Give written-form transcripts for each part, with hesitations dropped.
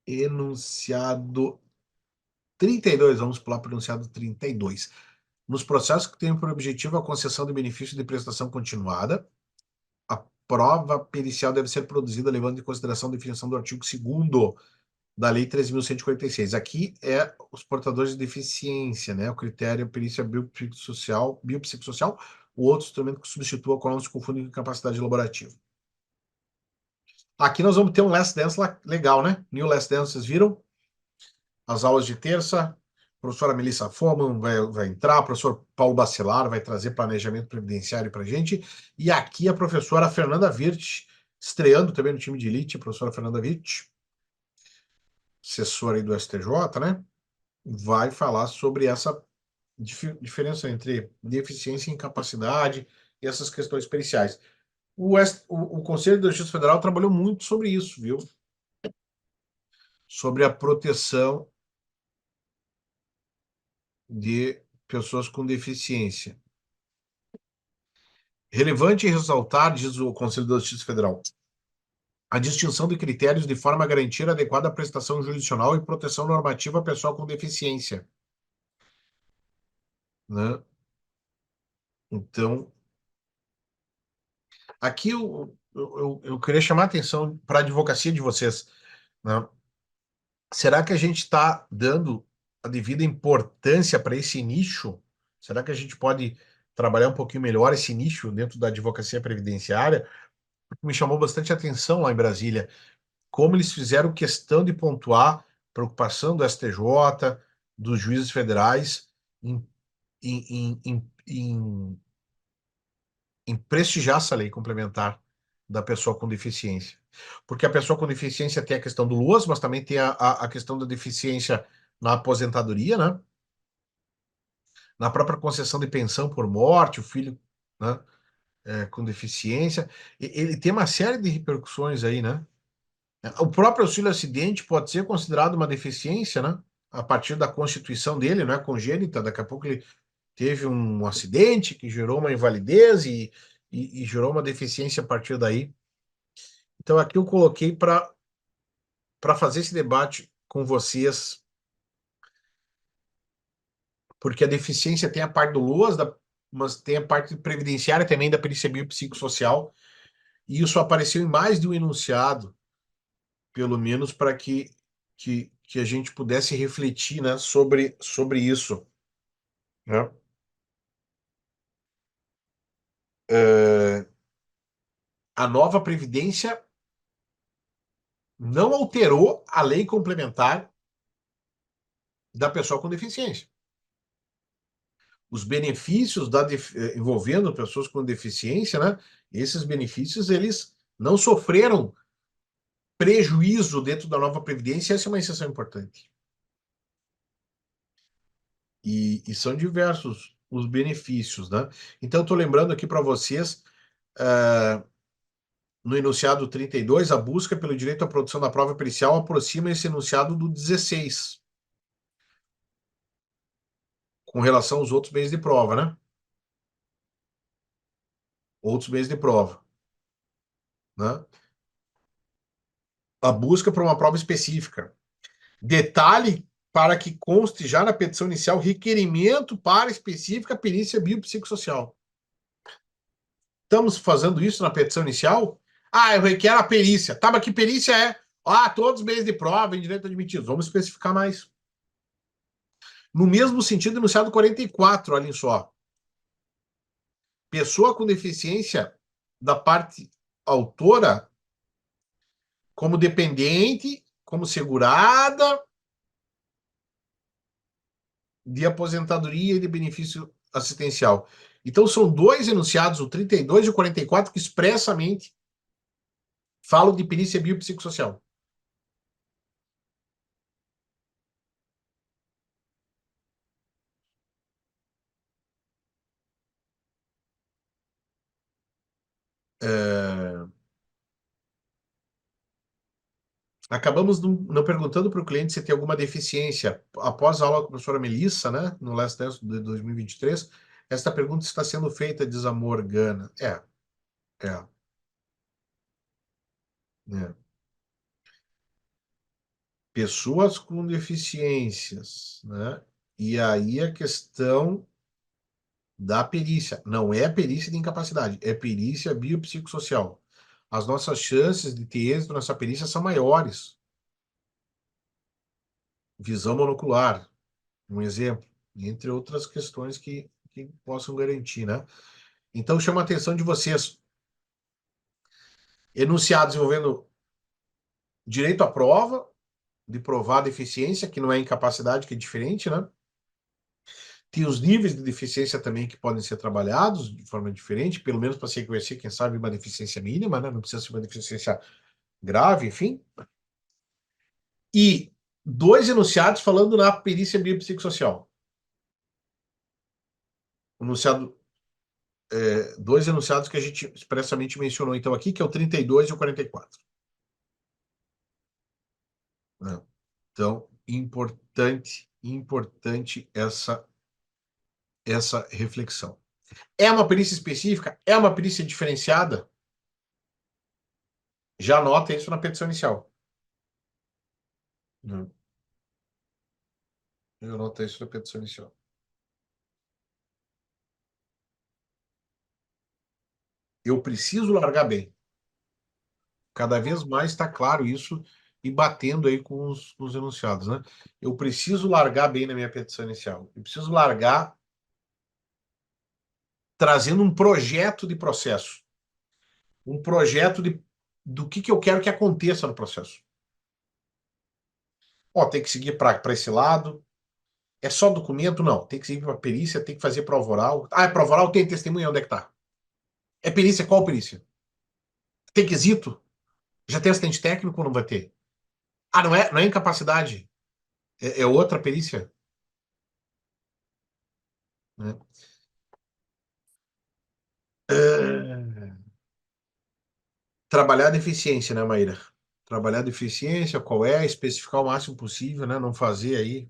Enunciado 32, vamos pular para o enunciado 32. Nos processos que têm por objetivo a concessão de benefício de prestação continuada, a prova pericial deve ser produzida levando em consideração a definição do artigo 2º da Lei 13.146. Aqui é os portadores de deficiência, né? O critério perícia biopsicossocial, o outro instrumento que substitua qual não se confunde com capacidade laborativa. Aqui nós vamos ter um Last Dance legal, né? New Last Dance, vocês viram? As aulas de terça, a professora Melissa Foman vai entrar, o professor Paulo Bacelar vai trazer planejamento previdenciário para a gente, e aqui a professora Fernanda Virt, estreando também no time de elite, a professora Fernanda Virt, assessora aí do STJ, né? Vai falar sobre essa diferença entre deficiência e incapacidade e essas questões periciais. O Conselho de Justiça Federal trabalhou muito sobre isso, viu? Sobre a proteção de pessoas com deficiência. Relevante ressaltar, diz o Conselho da Justiça Federal, a distinção de critérios de forma a garantir a adequada prestação jurisdicional e proteção normativa à pessoa com deficiência. Né? Então, aqui eu queria chamar a atenção para a advocacia de vocês. Né? Será que a gente está dando a devida importância para esse nicho? Será que a gente pode trabalhar um pouquinho melhor esse nicho dentro da advocacia previdenciária? Me chamou bastante atenção lá em Brasília, como eles fizeram questão de pontuar a preocupação do STJ, dos juízes federais, em, em prestigiar essa lei complementar da pessoa com deficiência. Porque a pessoa com deficiência tem a questão do LOAS, mas também tem a questão da deficiência na aposentadoria, né? Na própria concessão de pensão por morte, o filho, né, com deficiência. Ele tem uma série de repercussões aí, né? O próprio auxílio acidente pode ser considerado uma deficiência, né? A partir da constituição dele, não é congênita. Daqui a pouco ele teve um acidente que gerou uma invalidez e gerou uma deficiência a partir daí. Então aqui eu coloquei para fazer esse debate com vocês, porque a deficiência tem a parte do LOAS, mas tem a parte previdenciária também da perícia biopsicossocial, e isso apareceu em mais de um enunciado, pelo menos para que a gente pudesse refletir, né, sobre isso. Né? A nova Previdência não alterou a lei complementar da pessoa com deficiência. Os benefícios envolvendo pessoas com deficiência, né? Esses benefícios, eles não sofreram prejuízo dentro da nova Previdência, essa é uma exceção importante. E são diversos os benefícios, né? Então, estou lembrando aqui para vocês, no enunciado 32, a busca pelo direito à produção da prova pericial aproxima esse enunciado do 16, com relação aos outros meios de prova, né? Outros meios de prova, né? A busca por uma prova específica. Detalhe para que conste já na petição inicial requerimento para específica perícia biopsicossocial. Estamos fazendo isso na petição inicial? Ah, eu requero a perícia. Tá, mas que perícia é? Ah, todos os meios de prova em direito admitido. Vamos especificar mais. No mesmo sentido, enunciado 44, olhem só. Pessoa com deficiência da parte autora, como dependente, como segurada de aposentadoria e de benefício assistencial. Então, são dois enunciados, o 32 e o 44, que expressamente falam de perícia biopsicossocial. Acabamos não perguntando para o cliente se tem alguma deficiência. Após a aula com a professora Melissa, né, no Last Dance de 2023, esta pergunta está sendo feita, diz a Morgana. É, é. pessoas com deficiências, né? E aí a questão da perícia. Não é perícia de incapacidade, é perícia biopsicossocial. As nossas chances de ter êxito nessa perícia são maiores. Visão monocular, um exemplo, entre outras questões que possam garantir, né? Então chama a atenção de vocês. Enunciados envolvendo direito à prova, de provar a deficiência, que não é incapacidade, que é diferente, né? Tem os níveis de deficiência também que podem ser trabalhados de forma diferente, pelo menos para se conhecer, quem sabe, uma deficiência mínima, né? Não precisa ser uma deficiência grave, enfim. E dois enunciados falando na perícia biopsicossocial. Enunciado, dois enunciados que a gente expressamente mencionou então aqui, que é o 32 e o 44. Né? Então, importante essa reflexão. É uma perícia específica? É uma perícia diferenciada? Já anota isso na petição inicial. Né? Já anota isso na petição inicial. Eu preciso largar bem. Cada vez mais está claro isso e batendo aí com os enunciados, né? Eu preciso largar bem na minha petição inicial. Eu preciso largar trazendo um projeto de processo. Um projeto do que eu quero que aconteça no processo. Ó, tem que seguir para esse lado. É só documento? Não. Tem que seguir para perícia, tem que fazer prova oral. Ah, é prova oral? Tem testemunha? Onde é que tá? É perícia? Qual perícia? Tem quesito? Já tem assistente técnico ou não vai ter? Ah, não é incapacidade. É outra perícia? Né? É... Trabalhar a deficiência, né, Maíra? Trabalhar a deficiência, qual é, especificar o máximo possível, né? Não fazer aí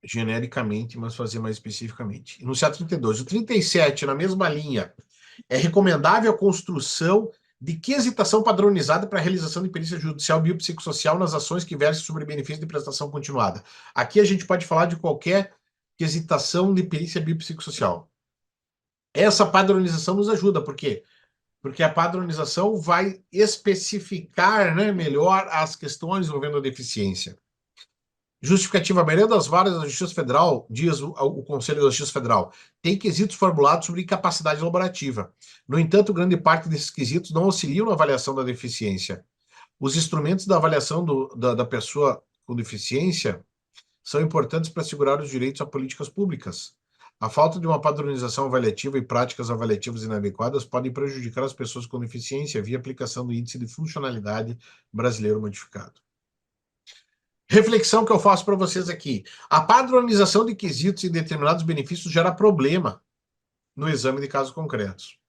genericamente, mas fazer mais especificamente. Enunciado 32. O 37, na mesma linha, é recomendável a construção de quesitação padronizada para a realização de perícia judicial biopsicossocial nas ações que versem sobre benefício de prestação continuada. Aqui a gente pode falar de qualquer quesitação de perícia biopsicossocial. Essa padronização nos ajuda, por quê? Porque a padronização vai especificar, né, melhor as questões envolvendo a deficiência. Justificativa, a maioria das varas da Justiça Federal, diz o Conselho da Justiça Federal, tem quesitos formulados sobre incapacidade laborativa. No entanto, grande parte desses quesitos não auxiliam na avaliação da deficiência. Os instrumentos da avaliação da pessoa com deficiência são importantes para assegurar os direitos a políticas públicas. A falta de uma padronização avaliativa e práticas avaliativas inadequadas podem prejudicar as pessoas com deficiência via aplicação do Índice de Funcionalidade Brasileiro Modificado. Reflexão que eu faço para vocês aqui. A padronização de quesitos e determinados benefícios gera problema no exame de casos concretos.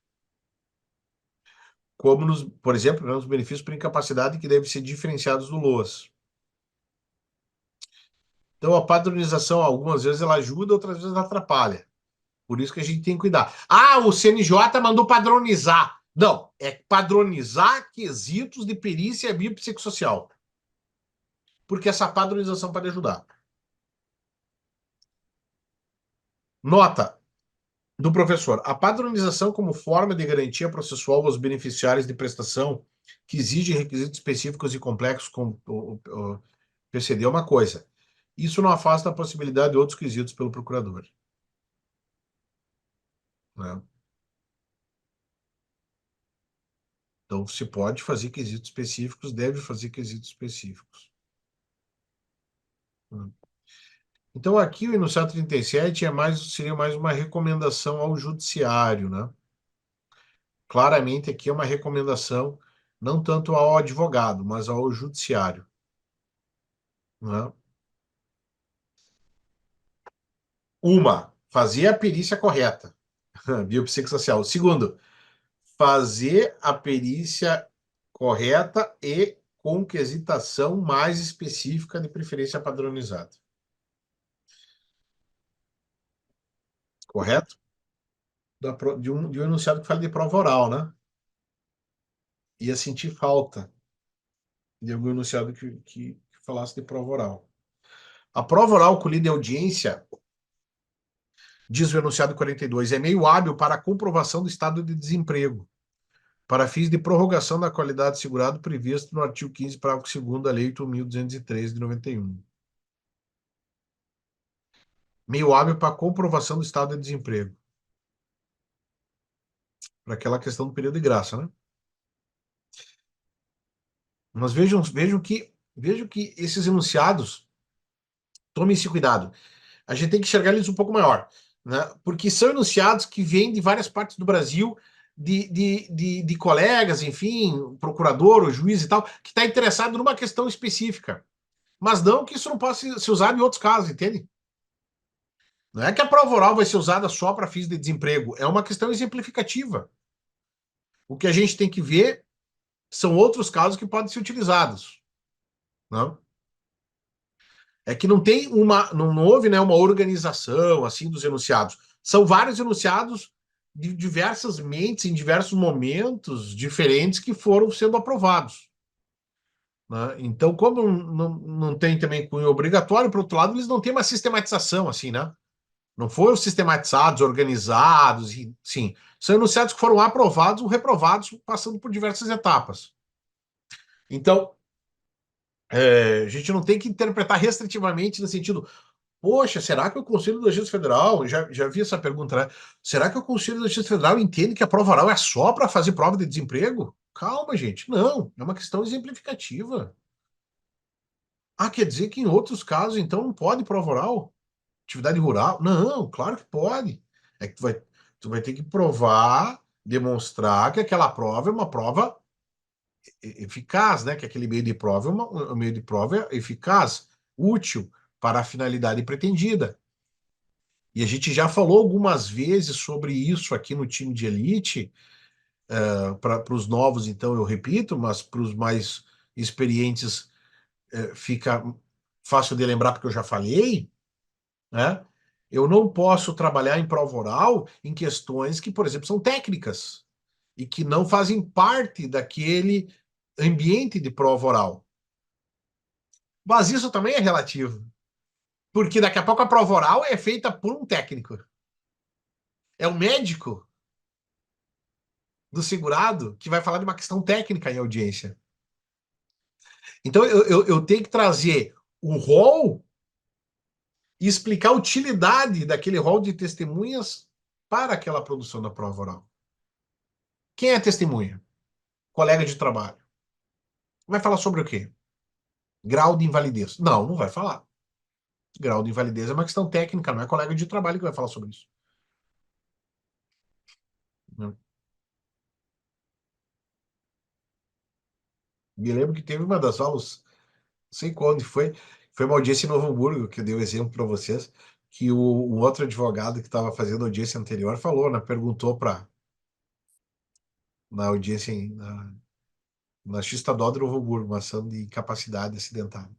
Como, por exemplo, nos benefícios por incapacidade que devem ser diferenciados do LOAS. Então, a padronização, algumas vezes, ela ajuda, outras vezes ela atrapalha. Por isso que a gente tem que cuidar. Ah, o CNJ mandou padronizar. Não, é padronizar quesitos de perícia biopsicossocial. Porque essa padronização pode ajudar. Nota do professor. A padronização como forma de garantia processual aos beneficiários de prestação que exige requisitos específicos e complexos como o PCD é uma coisa. Isso não afasta a possibilidade de outros quesitos pelo procurador. Né? Então, se pode fazer quesitos específicos, deve fazer quesitos específicos. Né? Então, aqui o enunciado 37 seria mais uma recomendação ao judiciário, né? Claramente aqui é uma recomendação não tanto ao advogado, mas ao judiciário, né? Uma, fazer a perícia correta, biopsicossocial. Segundo, fazer a perícia correta e com quesitação mais específica, de preferência padronizada. Correto? De um enunciado que fala de prova oral, né? ia sentir falta de algum enunciado que falasse de prova oral. A prova oral colhida em audiência, diz o enunciado 42, é meio hábil para a comprovação do estado de desemprego, para fins de prorrogação da qualidade de segurado previsto no artigo 15, parágrafo 2º da Lei 8.213 de 91. Meio hábil para a comprovação do estado de desemprego. Para aquela questão do período de graça, né? Mas vejam que esses enunciados, tomem esse cuidado. A gente tem que enxergar eles um pouco maior, né? Porque são enunciados que vêm de várias partes do Brasil, de colegas, enfim, procurador, o juiz e tal, que está interessado numa questão específica. Mas não que isso não possa ser usado em outros casos, entende? Não é que a prova oral vai ser usada só para fins de desemprego, é uma questão exemplificativa. O que a gente tem que ver são outros casos que podem ser utilizados. Não? É que não houve, né, uma organização assim dos enunciados. São vários enunciados de diversas mentes, em diversos momentos diferentes que foram sendo aprovados. Né? Então, como não tem também cunho obrigatório, por outro lado, eles não têm uma sistematização assim, né? Não foram sistematizados, organizados, e, sim. São enunciados que foram aprovados ou reprovados, passando por diversas etapas. Então, a gente não tem que interpretar restritivamente no sentido, poxa, será que o Conselho do Registro Federal, já vi essa pergunta, né? Será que o Conselho do Registro Federal entende que a prova oral é só para fazer prova de desemprego? Calma, gente. Não, é uma questão exemplificativa. Ah, quer dizer que em outros casos, então, não pode prova oral? Atividade rural? Não, claro que pode. É que tu vai ter que provar, demonstrar que aquela prova é uma prova eficaz, né? Que aquele meio de prova um meio de prova eficaz, útil para a finalidade pretendida. E a gente já falou algumas vezes sobre isso aqui no time de elite. Para os novos, então, eu repito, mas para os mais experientes fica fácil de lembrar porque eu já falei, né? Eu não posso trabalhar em prova oral em questões que, por exemplo, são técnicas e que não fazem parte daquele ambiente de prova oral. Mas isso também é relativo, porque daqui a pouco a prova oral é feita por um técnico. É o médico do segurado que vai falar de uma questão técnica em audiência. Então eu tenho que trazer o rol e explicar a utilidade daquele rol de testemunhas para aquela produção da prova oral. Quem é a testemunha? Colega de trabalho. Vai falar sobre o quê? Grau de invalidez. Não, não vai falar. Grau de invalidez é uma questão técnica, não é colega de trabalho que vai falar sobre isso. Me lembro que teve uma das aulas, não sei quando foi uma audiência em Novo Hamburgo, que eu dei o um exemplo para vocês, que um outro advogado que estava fazendo a audiência anterior falou, né, perguntou na audiência, na Justiça do Novo Hamburgo, uma ação de incapacidade acidental.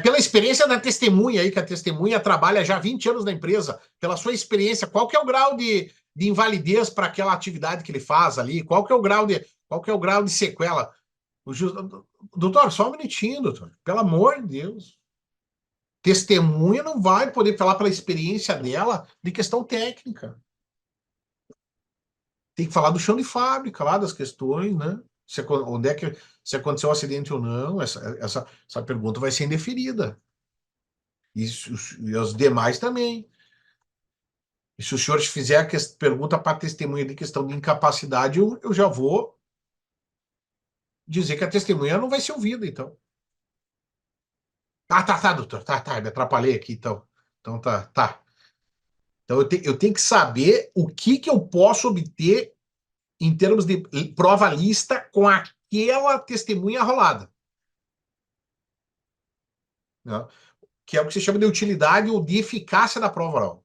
Pela experiência da testemunha aí, que a testemunha trabalha já há 20 anos na empresa, pela sua experiência, qual que é o grau de invalidez para aquela atividade que ele faz ali? Qual que é o grau de sequela? Doutor, só um minutinho, doutor. Pelo amor de Deus. Testemunha não vai poder falar pela experiência dela de questão técnica. Tem que falar do chão de fábrica, lá das questões, né? Onde é que se aconteceu um acidente ou não, essa pergunta vai ser indeferida. E os demais também. E se o senhor fizer a pergunta para testemunha de questão de incapacidade, eu já vou dizer que a testemunha não vai ser ouvida, então. Tá, doutor. Tá, me atrapalhei aqui, então. Então tá. Então eu tenho que saber o que eu posso obter em termos de prova lista com aquela testemunha rolada. Né? Que é o que se chama de utilidade ou de eficácia da prova oral.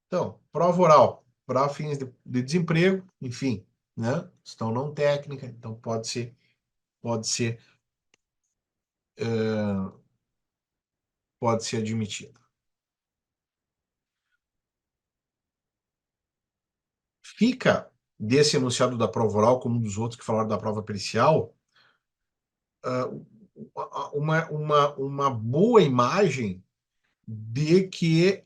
Então, prova oral para fins de desemprego, enfim, né? Questão não técnica, então pode ser, uh, pode ser admitida. Fica desse enunciado da prova oral, como dos outros que falaram da prova pericial, uma boa imagem de que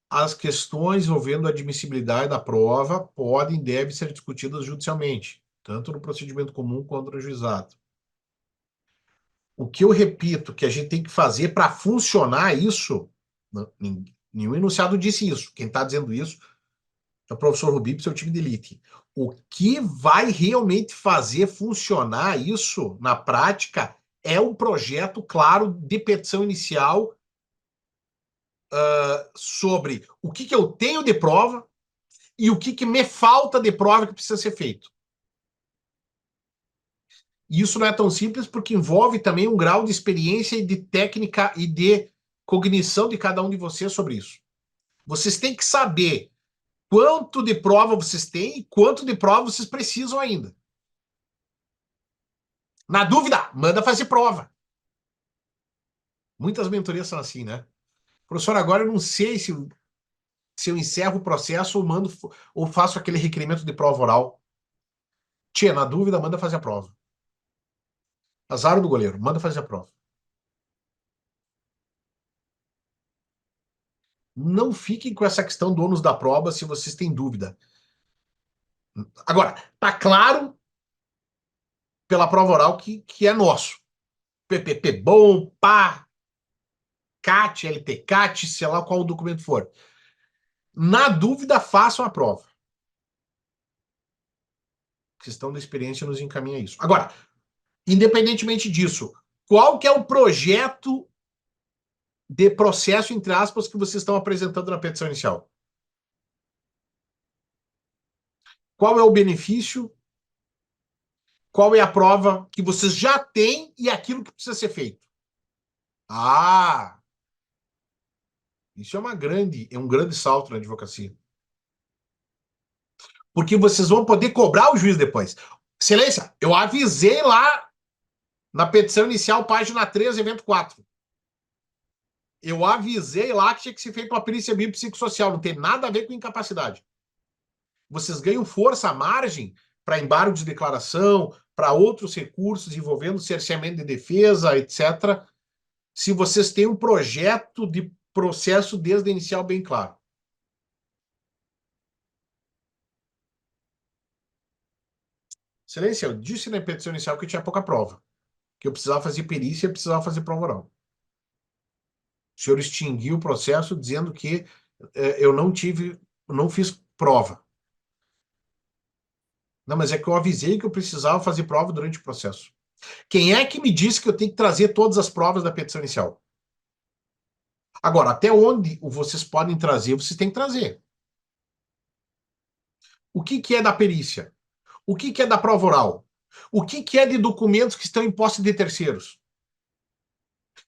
as questões envolvendo a admissibilidade da prova podem e devem ser discutidas judicialmente, tanto no procedimento comum quanto no juizado. O que eu repito que a gente tem que fazer para funcionar isso, nenhum enunciado disse isso. Quem está dizendo isso é o professor Rubip, seu time de elite. O que vai realmente fazer funcionar isso na prática é um projeto claro de petição inicial sobre o que eu tenho de prova e o que me falta de prova que precisa ser feito. E isso não é tão simples porque envolve também um grau de experiência e de técnica e de cognição de cada um de vocês sobre isso. Vocês têm que saber quanto de prova vocês têm e quanto de prova vocês precisam ainda. Na dúvida, manda fazer prova. Muitas mentorias são assim, né? Professor, agora eu não sei se eu encerro o processo ou mando ou faço aquele requerimento de prova oral. Tia, na dúvida, manda fazer a prova. Azar do goleiro, manda fazer a prova. Não fiquem com essa questão do ônus da prova se vocês têm dúvida. Agora, tá claro pela prova oral que é nosso. PPP bom, pá, CAT, LTCAT, sei lá qual o documento for. Na dúvida, façam a prova. A questão da experiência nos encaminha isso. Agora, independentemente disso, qual que é o projeto de processo, entre aspas, que vocês estão apresentando na petição inicial? Qual é o benefício? Qual é a prova que vocês já têm e aquilo que precisa ser feito? Ah, isso é um grande salto na advocacia. Porque vocês vão poder cobrar o juiz depois. Excelência, eu avisei lá na petição inicial, página 3, evento 4. Eu avisei lá que tinha que ser feita uma perícia biopsicossocial, não tem nada a ver com incapacidade. Vocês ganham força, margem para embargo de declaração, para outros recursos envolvendo cerceamento de defesa, etc., se vocês têm um projeto de processo desde o inicial bem claro. Excelência, eu disse na petição inicial que tinha pouca prova, que eu precisava fazer perícia e precisava fazer prova oral. O senhor extinguiu o processo dizendo que eu não fiz prova. Não, mas é que eu avisei que eu precisava fazer prova durante o processo. Quem é que me disse que eu tenho que trazer todas as provas da petição inicial? Agora, até onde vocês podem trazer, vocês têm que trazer. O que é da perícia? O que é da prova oral? O que é de documentos que estão em posse de terceiros?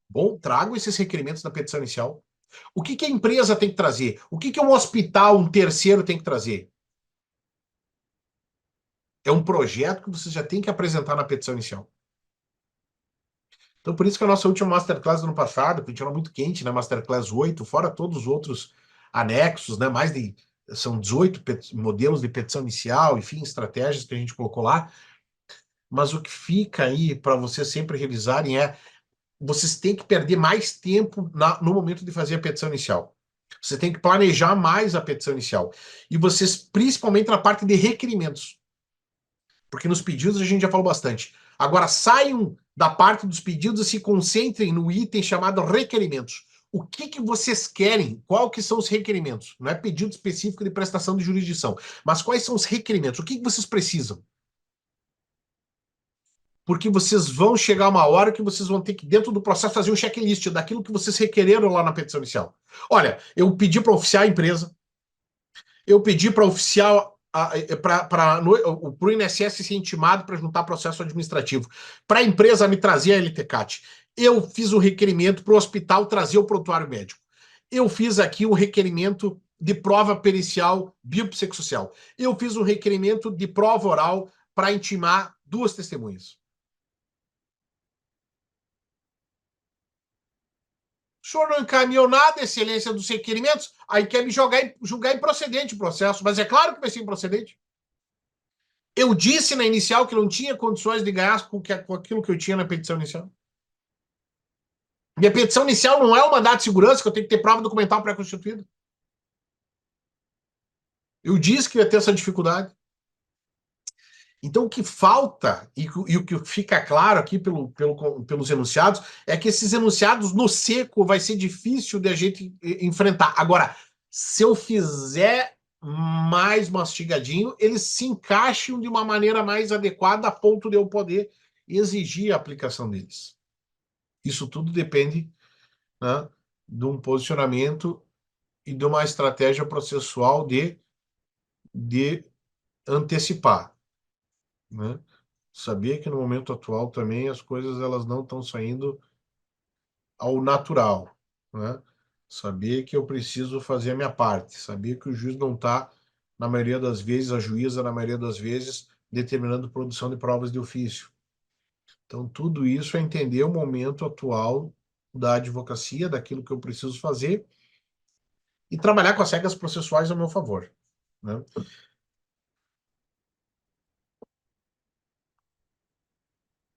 Bom, trago esses requerimentos da petição inicial. O que a empresa tem que trazer? O que um hospital, um terceiro tem que trazer? É um projeto que você já tem que apresentar na petição inicial. Então, por isso que a nossa última Masterclass do ano passado, que a gente era muito quente, né? Masterclass 8, fora todos os outros anexos, né? São 18 modelos de petição inicial, enfim, estratégias que a gente colocou lá. Mas o que fica aí para vocês sempre revisarem é vocês têm que perder mais tempo no momento de fazer a petição inicial. Você tem que planejar mais a petição inicial. E vocês, principalmente na parte de requerimentos. Porque nos pedidos a gente já falou bastante. Agora saiam da parte dos pedidos e se concentrem no item chamado requerimentos. O que vocês querem? Qual que são os requerimentos? Não é pedido específico de prestação de jurisdição, mas quais são os requerimentos? O que vocês precisam? Porque vocês vão chegar uma hora que vocês vão ter que, dentro do processo, fazer um checklist daquilo que vocês requereram lá na petição inicial. Olha, eu pedi para oficiar a empresa, eu pedi para oficial para o INSS ser intimado para juntar processo administrativo, para a empresa me trazer a LTCAT. Eu fiz o requerimento para o hospital trazer o prontuário médico. Eu fiz aqui um requerimento de prova pericial biopsicossocial. Eu fiz um requerimento de prova oral para intimar duas testemunhas. O senhor não encaminhou nada, excelência, dos requerimentos, aí quer me julgar improcedente o processo, mas é claro que vai ser improcedente. Eu disse na inicial que não tinha condições de ganhar com aquilo que eu tinha na petição inicial. Minha petição inicial não é um mandado de segurança que eu tenho que ter prova documental pré-constituída. Eu disse que ia ter essa dificuldade. Então, o que falta, e o que fica claro aqui pelos enunciados, é que esses enunciados no seco vai ser difícil de a gente enfrentar. Agora, se eu fizer mais mastigadinho, eles se encaixam de uma maneira mais adequada a ponto de eu poder exigir a aplicação deles. Isso tudo depende, né, de um posicionamento e de uma estratégia processual de antecipar, né? Sabia que no momento atual também as coisas elas não estão saindo ao natural, né? Sabia que eu preciso fazer a minha parte. Sabia que o juiz não está, na maioria das vezes, a juíza, na maioria das vezes, determinando produção de provas de ofício. Então, tudo isso é entender o momento atual da advocacia, daquilo que eu preciso fazer e trabalhar com as regras processuais a meu favor, né?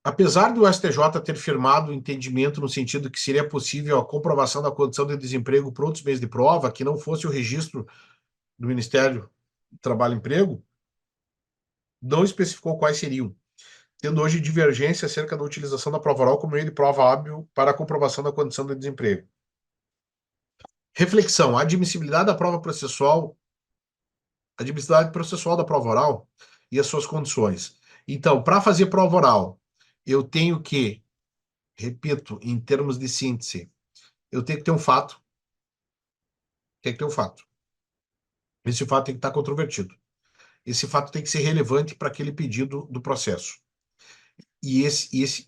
Apesar do STJ ter firmado o entendimento no sentido que seria possível a comprovação da condição de desemprego por outros meios de prova, que não fosse o registro do Ministério do Trabalho e Emprego, não especificou quais seriam, tendo hoje divergência acerca da utilização da prova oral como meio de prova hábil para a comprovação da condição de desemprego. Reflexão: a admissibilidade da prova processual, a admissibilidade processual da prova oral e as suas condições. Então, para fazer prova oral, eu tenho que, repito, em termos de síntese, eu tenho que ter um fato, tem que ter um fato. Esse fato tem que estar controvertido. Esse fato tem que ser relevante para aquele pedido do processo. E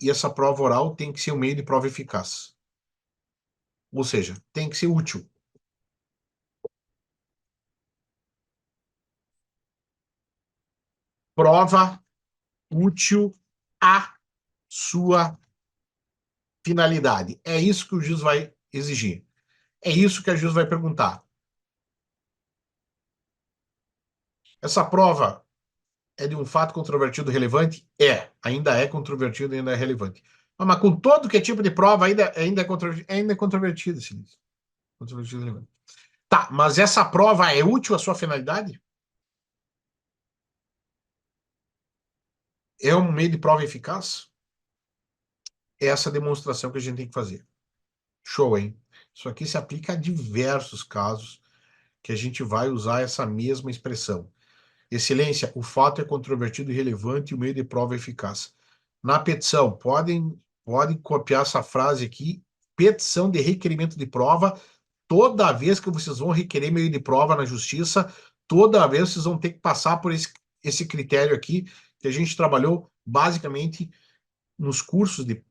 essa prova oral tem que ser um meio de prova eficaz. Ou seja, tem que ser útil. Prova útil à sua finalidade. É isso que o juiz vai exigir. É isso que a juiz vai perguntar. Essa prova é de um fato controvertido relevante? É. Ainda é controvertido e ainda é relevante. Mas com todo que é tipo de prova, ainda é controvertido, Silêncio. Controvertido e relevante. Tá, mas essa prova é útil à sua finalidade? É um meio de prova eficaz? É essa demonstração que a gente tem que fazer. Show, hein? Isso aqui se aplica a diversos casos que a gente vai usar essa mesma expressão. Excelência, o fato é controvertido e relevante e o meio de prova é eficaz. Na petição, podem copiar essa frase aqui, petição de requerimento de prova, toda vez que vocês vão requerer meio de prova na justiça, toda vez vocês vão ter que passar por esse critério aqui, que a gente trabalhou basicamente nos cursos de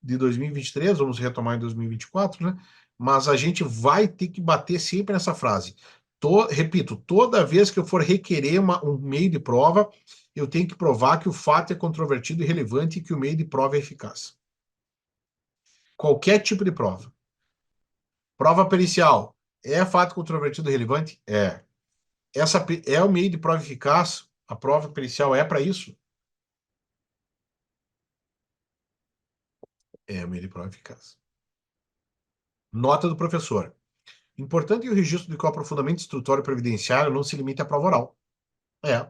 2023, vamos retomar em 2024, né? Mas a gente vai ter que bater sempre nessa frase. Repito, toda vez que eu for requerer um meio de prova, eu tenho que provar que o fato é controvertido e relevante e que o meio de prova é eficaz. Qualquer tipo de prova. Prova pericial. É fato controvertido e relevante? É. Essa é o meio de prova eficaz? A prova pericial é para isso? É o meio de prova eficaz. Nota do professor. Importante o registro de que o aprofundamento instrutório previdenciário não se limite à prova oral. É.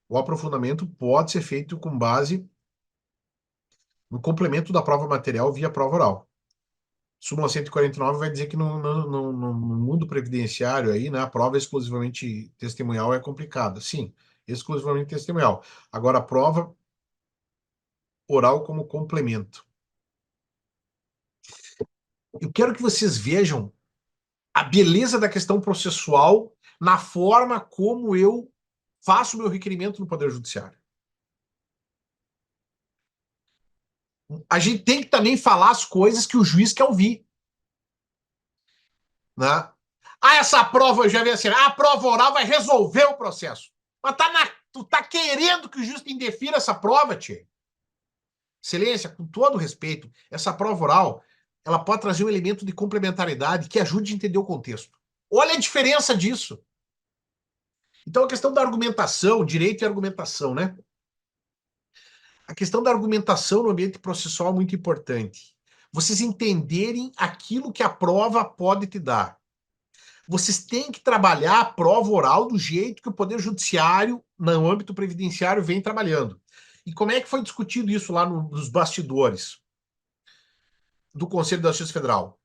O aprofundamento pode ser feito com base no complemento da prova material via prova oral. Súmula 149 vai dizer que no mundo previdenciário aí, né, a prova exclusivamente testemunhal é complicada. Sim, exclusivamente testemunhal. Agora, a prova oral como complemento. Eu quero que vocês vejam a beleza da questão processual na forma como eu faço o meu requerimento no Poder Judiciário. A gente tem que também falar as coisas que o juiz quer ouvir, né? Ah, essa prova, eu já vi assim, a prova oral vai resolver o processo. Mas tu tá querendo que o juiz te indefira essa prova, tia. Excelência, com todo respeito, essa prova oral, ela pode trazer um elemento de complementaridade que ajude a entender o contexto. Olha a diferença disso. Então, a questão da argumentação, direito e argumentação, né? A questão da argumentação no ambiente processual é muito importante. Vocês entenderem aquilo que a prova pode te dar. Vocês têm que trabalhar a prova oral do jeito que o Poder Judiciário, no âmbito previdenciário, vem trabalhando. E como é que foi discutido isso lá nos bastidores do Conselho da Justiça Federal?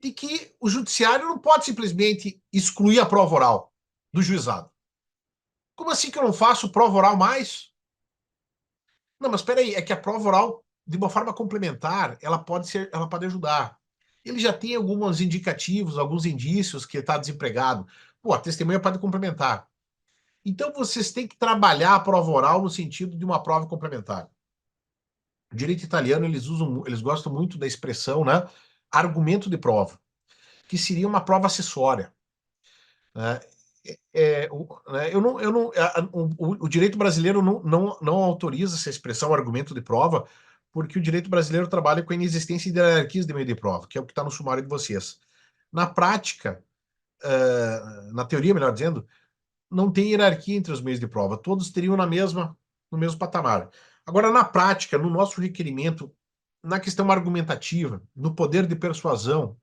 De que o Judiciário não pode simplesmente excluir a prova oral do juizado. Como assim que eu não faço prova oral mais? Não, mas espera aí, é que a prova oral, de uma forma complementar, ela pode ajudar. Ele já tem alguns indicativos, alguns indícios que está desempregado. Pô, a testemunha pode complementar. Então vocês têm que trabalhar a prova oral no sentido de uma prova complementar. O direito italiano, eles gostam muito da expressão, né, argumento de prova, que seria uma prova acessória, né? O direito brasileiro não autoriza essa expressão argumento de prova, porque o direito brasileiro trabalha com a inexistência de hierarquias de meio de prova, que é o que está no sumário de vocês. Na prática, na teoria, melhor dizendo, não tem hierarquia entre os meios de prova, todos teriam no mesmo patamar. Agora, na prática, no nosso requerimento, na questão argumentativa, no poder de persuasão,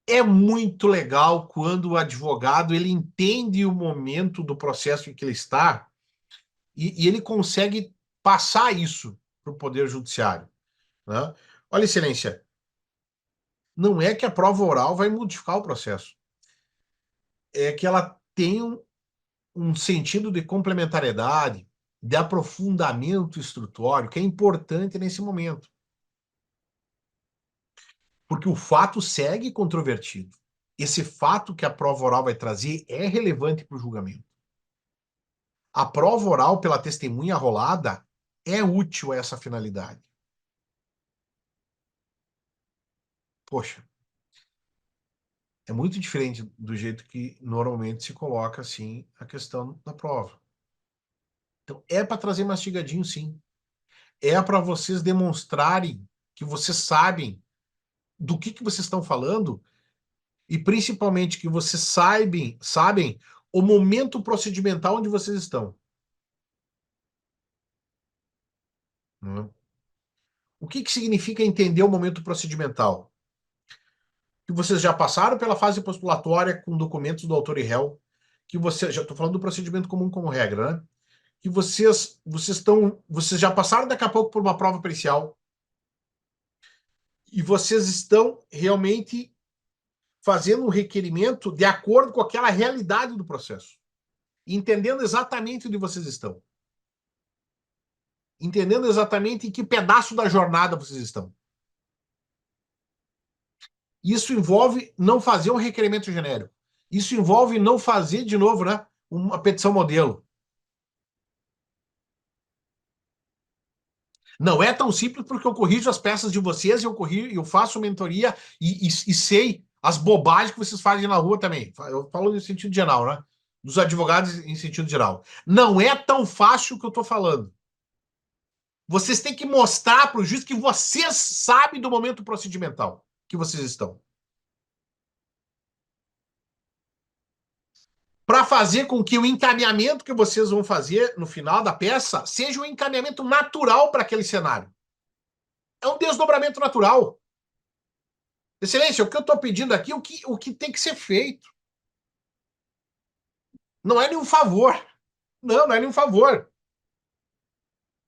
é muito legal quando o advogado ele entende o momento do processo em que ele está e ele consegue passar isso para o Poder Judiciário, né? Olha, Excelência, não é que a prova oral vai modificar o processo, é que ela tem um sentido de complementariedade, de aprofundamento instrutório, que é importante nesse momento. Porque o fato segue controvertido. Esse fato que a prova oral vai trazer é relevante para o julgamento. A prova oral pela testemunha rolada é útil a essa finalidade. Poxa, é muito diferente do jeito que normalmente se coloca assim a questão da prova. Então, é para trazer mastigadinho, sim. É para vocês demonstrarem que vocês sabem do que vocês estão falando e principalmente que vocês sabem o momento procedimental onde vocês estão. Né? O que significa entender o momento procedimental? Que vocês já passaram pela fase postulatória com documentos do autor e réu, que você já estou falando do procedimento comum como regra, né? Que vocês já passaram daqui a pouco por uma prova pericial e vocês estão realmente fazendo um requerimento de acordo com aquela realidade do processo, entendendo exatamente onde vocês estão, entendendo exatamente em que pedaço da jornada vocês estão. Isso envolve não fazer um requerimento genérico. Isso envolve não fazer, de novo, né, uma petição modelo. Não é tão simples porque eu corrijo as peças de vocês, eu faço mentoria e sei as bobagens que vocês fazem na rua também. Eu falo no sentido geral, né? Dos advogados em sentido geral. Não é tão fácil o que eu estou falando. Vocês têm que mostrar para o juiz que vocês sabem do momento procedimental que vocês estão. Para fazer com que o encaminhamento que vocês vão fazer no final da peça seja um encaminhamento natural para aquele cenário. É um desdobramento natural. Excelência, o que eu estou pedindo aqui é o que tem que ser feito. Não é nenhum favor. Não é nenhum favor.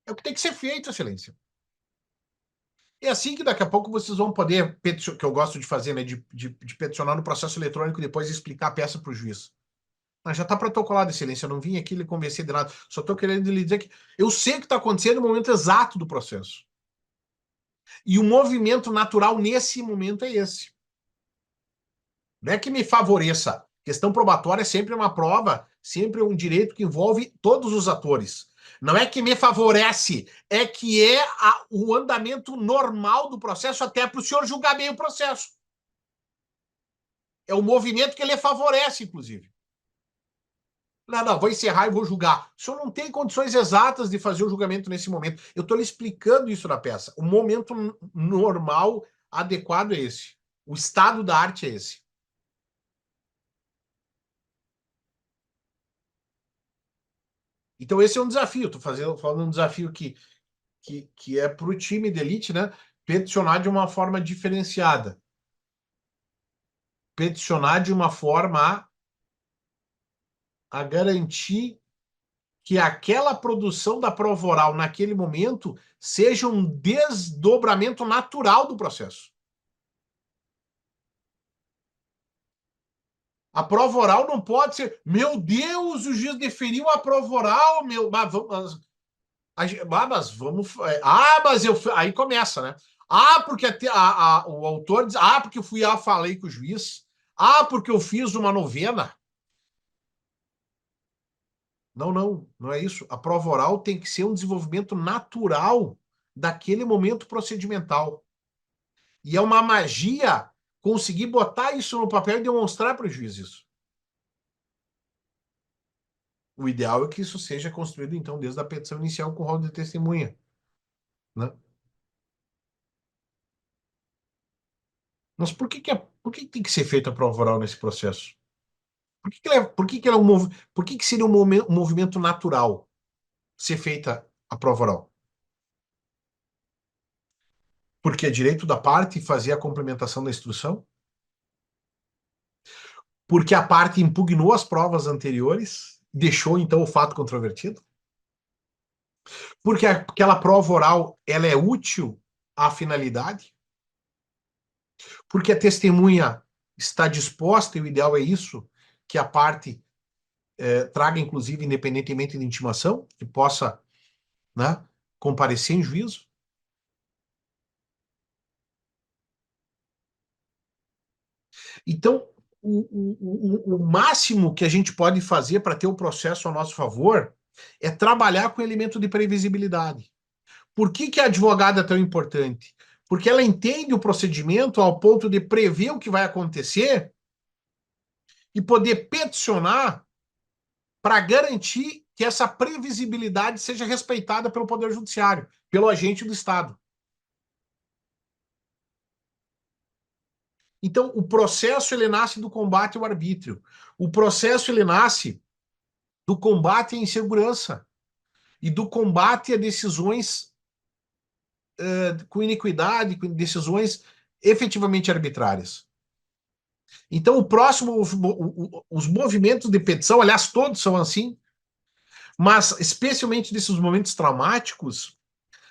É o que tem que ser feito, Excelência. É assim que daqui a pouco vocês vão poder, que eu gosto de fazer, né, de peticionar no processo eletrônico e depois explicar a peça para o juiz. Mas já está protocolado, Excelência. Eu não vim aqui lhe convencer de nada. Só estou querendo lhe dizer que eu sei o que está acontecendo no momento exato do processo. E o movimento natural nesse momento é esse. Não é que me favoreça. Questão probatória é sempre uma prova, sempre um direito que envolve todos os atores. Não é que me favorece, é que é o andamento normal do processo até para o senhor julgar bem o processo. É o movimento que ele favorece, inclusive. Não, vou encerrar e vou julgar. O senhor não tem condições exatas de fazer o julgamento nesse momento. Eu estou lhe explicando isso na peça. O momento normal, adequado é esse. O estado da arte é esse. Então, esse é um desafio. Estou falando um desafio que é para o time de elite, né? Peticionar de uma forma diferenciada. Peticionar de uma forma a garantir que aquela produção da prova oral naquele momento seja um desdobramento natural do processo. A prova oral não pode ser, meu Deus, o juiz deferiu a prova oral, meu, mas vamos, mas eu, aí começa, né? Porque o autor diz, porque eu fui falei com o juiz, porque eu fiz uma novena. Não, não, não é isso. A prova oral tem que ser um desenvolvimento natural daquele momento procedimental. E é uma magia conseguir botar isso no papel e demonstrar para o juiz isso. O ideal é que isso seja construído, então, desde a petição inicial com o rol de testemunha, né? Mas por que tem que ser feita a prova oral nesse processo? Por que seria um movimento natural ser feita a prova oral? Porque é direito da parte fazer a complementação da instrução? Porque a parte impugnou as provas anteriores, deixou então o fato controvertido? Porque aquela prova oral ela é útil à finalidade? Porque a testemunha está disposta, e o ideal é isso, que a parte traga, inclusive, independentemente de intimação, que possa, né, comparecer em juízo. Então, o máximo que a gente pode fazer para ter o processo a nosso favor é trabalhar com o elemento de previsibilidade. Por que a advogada é tão importante? Porque ela entende o procedimento ao ponto de prever o que vai acontecer e poder peticionar para garantir que essa previsibilidade seja respeitada pelo Poder Judiciário, pelo agente do Estado. Então, o processo ele nasce do combate ao arbítrio. O processo ele nasce do combate à insegurança e do combate a decisões com iniquidade, com decisões efetivamente arbitrárias. Então, os movimentos de petição, aliás, todos são assim, mas especialmente nesses momentos traumáticos,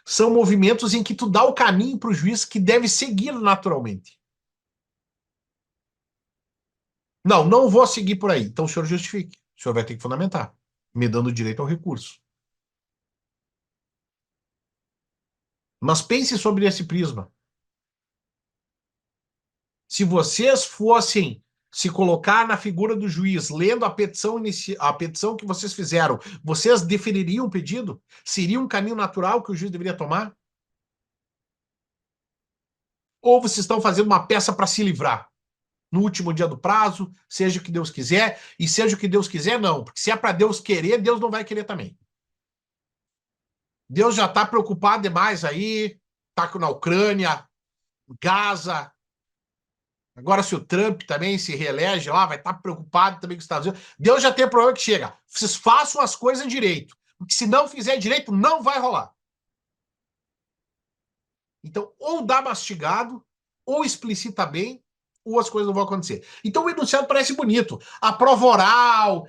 são movimentos em que tu dá o caminho para o juiz que deve seguir naturalmente. Não, não vou seguir por aí. Então o senhor justifique. O senhor vai ter que fundamentar, me dando direito ao recurso. Mas pense sobre esse prisma. Se vocês fossem se colocar na figura do juiz, lendo a petição que vocês fizeram, vocês defeririam o pedido? Seria um caminho natural que o juiz deveria tomar? Ou vocês estão fazendo uma peça para se livrar? No último dia do prazo, seja o que Deus quiser, e seja o que Deus quiser, não. Porque se é para Deus querer, Deus não vai querer também. Deus já está preocupado demais aí, tá na Ucrânia, Gaza. Agora, se o Trump também se reelege lá, vai estar preocupado também com os Estados Unidos. Deus já tem o problema que chega. Vocês façam as coisas direito. Porque se não fizer direito, não vai rolar. Então, ou dá mastigado, ou explicita bem, ou as coisas não vão acontecer. Então, o enunciado parece bonito. A prova oral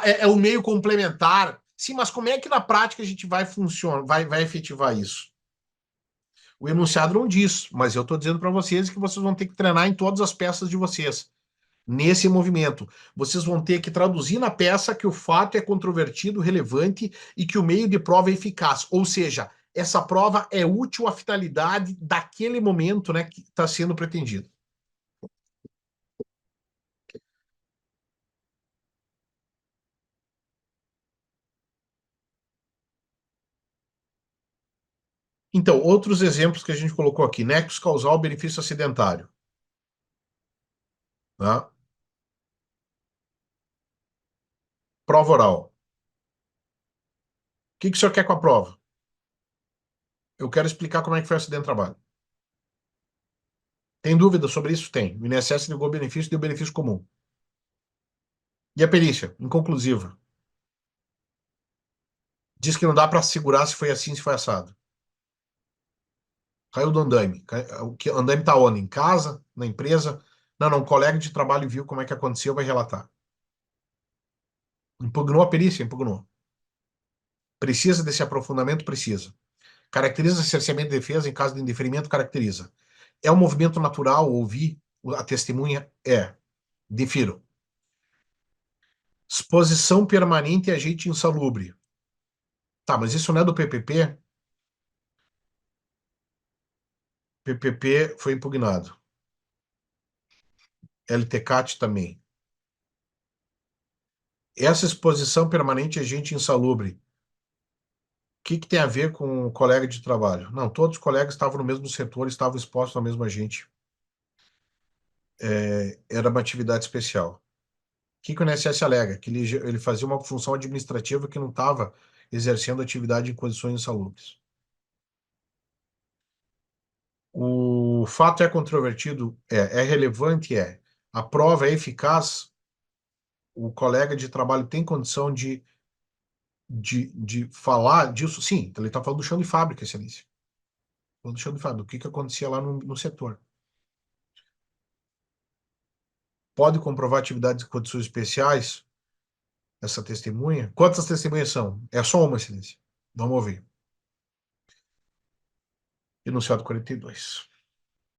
é o meio complementar. Sim, mas como é que na prática a gente vai funcionar, vai efetivar isso? O enunciado não diz, mas eu estou dizendo para vocês que vocês vão ter que treinar em todas as peças de vocês. Nesse movimento, vocês vão ter que traduzir na peça que o fato é controvertido, relevante e que o meio de prova é eficaz. Ou seja, essa prova é útil à finalidade daquele momento, né, que está sendo pretendido. Então, outros exemplos que a gente colocou aqui: nexo causal, benefício acidentário. Tá? Prova oral. O que o senhor quer com a prova? Eu quero explicar como é que foi o acidente de trabalho. Tem dúvida sobre isso? Tem. O INSS negou o benefício e deu benefício comum. E a perícia? Inconclusiva. Diz que não dá para segurar se foi assim, se foi assado. Caiu do andaime. O que andaime tá onde? Em casa? Na empresa? Não, não. Um colega de trabalho viu como é que aconteceu, vai relatar. Impugnou a perícia? Impugnou. Precisa desse aprofundamento? Precisa. Caracteriza cerceamento de defesa em caso de indeferimento? Caracteriza. É um movimento natural ouvir a testemunha? É. Difiro. Exposição permanente e agente insalubre. Tá, mas isso não é do PPP? PPP foi impugnado. LTCAT também. Essa exposição permanente e agente insalubre, que tem a ver com o colega de trabalho? Não, todos os colegas estavam no mesmo setor, estavam expostos ao mesmo agente. Era uma atividade especial. O INSS alega? Que ele fazia uma função administrativa que não estava exercendo atividade em condições insalubres. O fato é controvertido? É relevante? É. A prova é eficaz? O colega de trabalho tem condição de falar disso? Sim, ele está falando do chão de fábrica, excelência. Falando do chão de fábrica, o que acontecia lá no setor. Pode comprovar atividades de condições especiais, essa testemunha? Quantas testemunhas são? É só uma, excelência. Vamos ouvir. Enunciado 42.